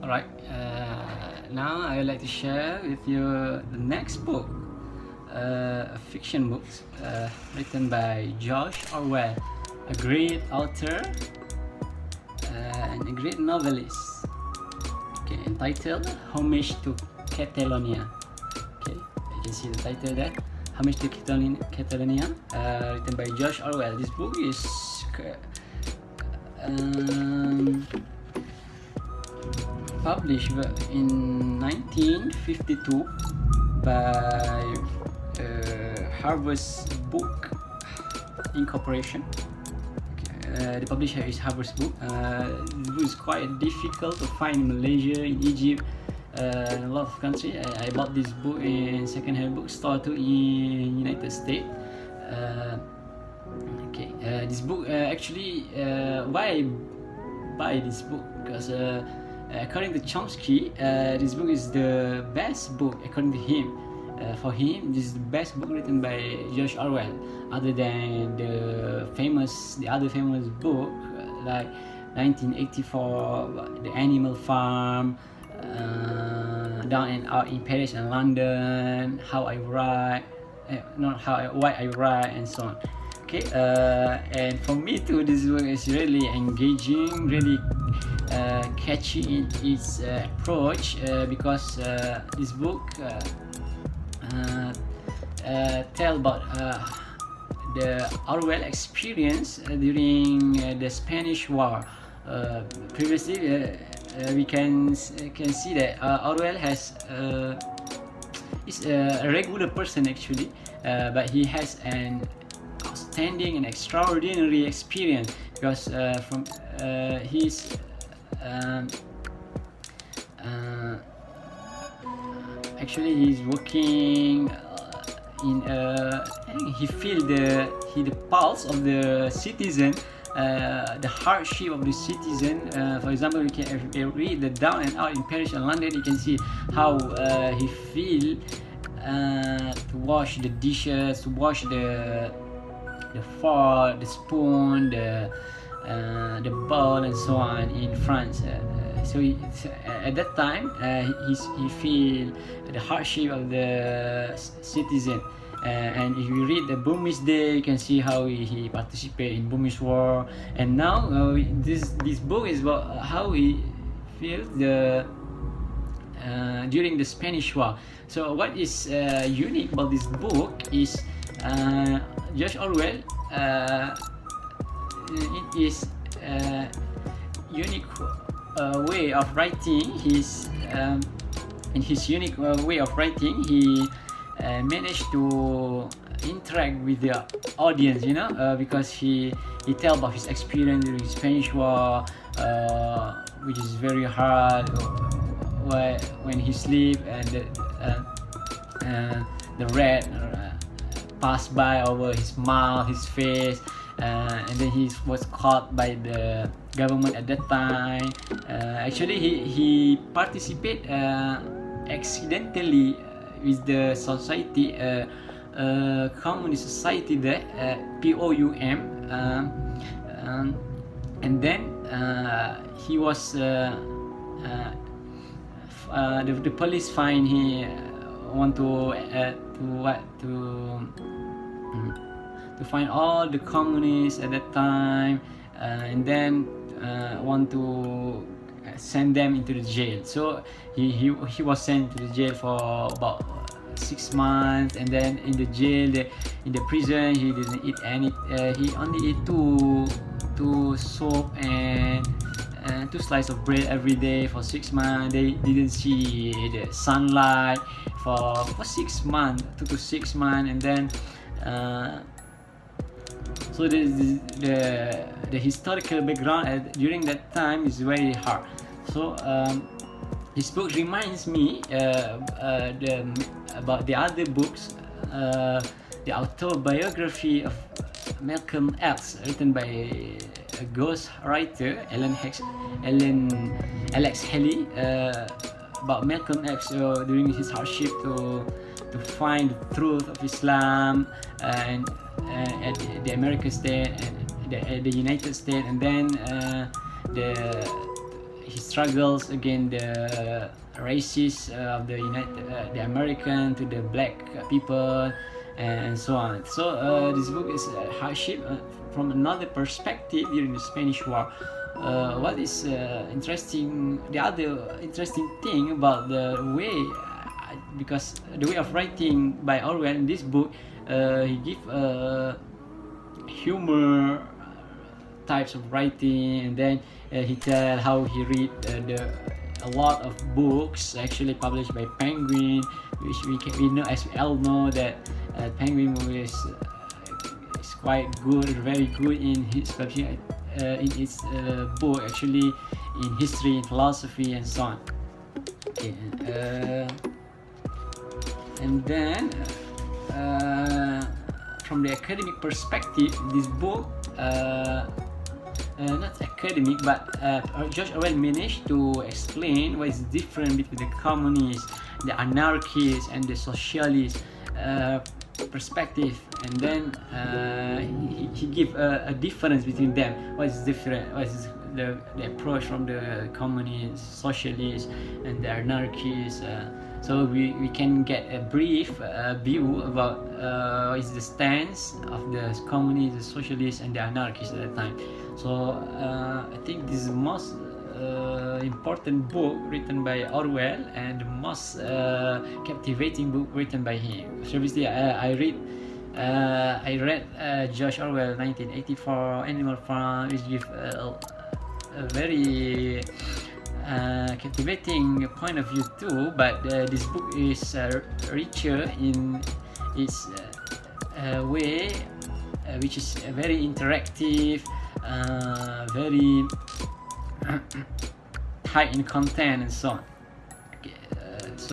Alright, now I would like to share with you the next book, a fiction book written by George Orwell, a great author and a great novelist. Okay, entitled Homage to Catalonia. Okay, you can see the title there, Homage to Catalonia, written by George Orwell. This book is published in 1952 by Harvard's Book Incorporation. Okay, the publisher is Harvard's Book. This book is quite difficult to find in Malaysia, in Egypt, in a lot of countries. I bought this book in second-hand bookstore too in United States. This book actually, why I buy this book? Because according to Chomsky, this book is the best book according to him. For him, this is the best book written by George Orwell, other than the other famous book like 1984, The Animal Farm, Down and Out in Paris and London, How I Write, Why I Write, and so on. Okay, and for me too, this book is really engaging, really catchy in its approach, because this book tell about the Orwell experience during the Spanish War. Previously, we can see that Orwell is a regular person actually, but he has an outstanding and extraordinary experience because from his actually he's working in he feel the pulse of the citizen, the hardship of the citizen. For example, we can read the Down and Out in Paris and London. You can see how he feel to wash the dishes, to wash the fork, the spoon, the bowl, and so on in France. So at that time, he feel the hardship of the citizen. And if you read the Burmese Day, you can see how he participated in Burmese War. And now this book is about how he feels during the Spanish War. So what is unique about this book is George Orwell in his unique way of writing. In his unique way of writing, he managed to interact with the audience, because he tell about his experience during the Spanish War, which is very hard. When he sleep and the rat passed by over his mouth, his face, and then he was caught by the government at that time. Actually, he participated accidentally with the society, communist society there, POUM, and then he was the police find he want to find all the communists at that time, and then want to send them into the jail. So he was sent to the jail for about 6 months, and then in the jail, in the prison, he didn't eat any. He only eat two soap and 2 slices of bread every day for 6 months. They didn't see the sunlight for 6 months, 2 to 6 months, and then so the historical background during that time is very hard. So this book reminds me about the other books, the autobiography of Malcolm X, written by a ghost writer, Alex Haley, about Malcolm X during his hardship to find the truth of Islam and at the American state and the United States, and then he struggles against the racists of the American to the black people, and so on. So this book is hardship from another perspective during the Spanish War. What is interesting, the other interesting thing about the way, because the way of writing by Orwell in this book, he give humor types of writing, and then he tell how he read a lot of books actually published by Penguin, which we know, as we all know, that Penguin is quite good, very good in his publishing, in its book, actually in history, in philosophy, and so on. Okay, and then from the academic perspective, this book, not academic, but George Orwell managed to explain what is different between the communists, the anarchists, and the socialists perspective, and then he give a difference between them. What is different? What is the approach from the communists, socialists, and the anarchists? So we can get a brief view about what is the stance of the communists, the socialists, and the anarchists at that time. So I think this is the most important book written by Orwell, and the most captivating book written by him. So obviously, I read George Orwell 1984, Animal Farm, which gives a very captivating point of view too. But this book is richer in its way, which is very interactive, very high in content, and so on.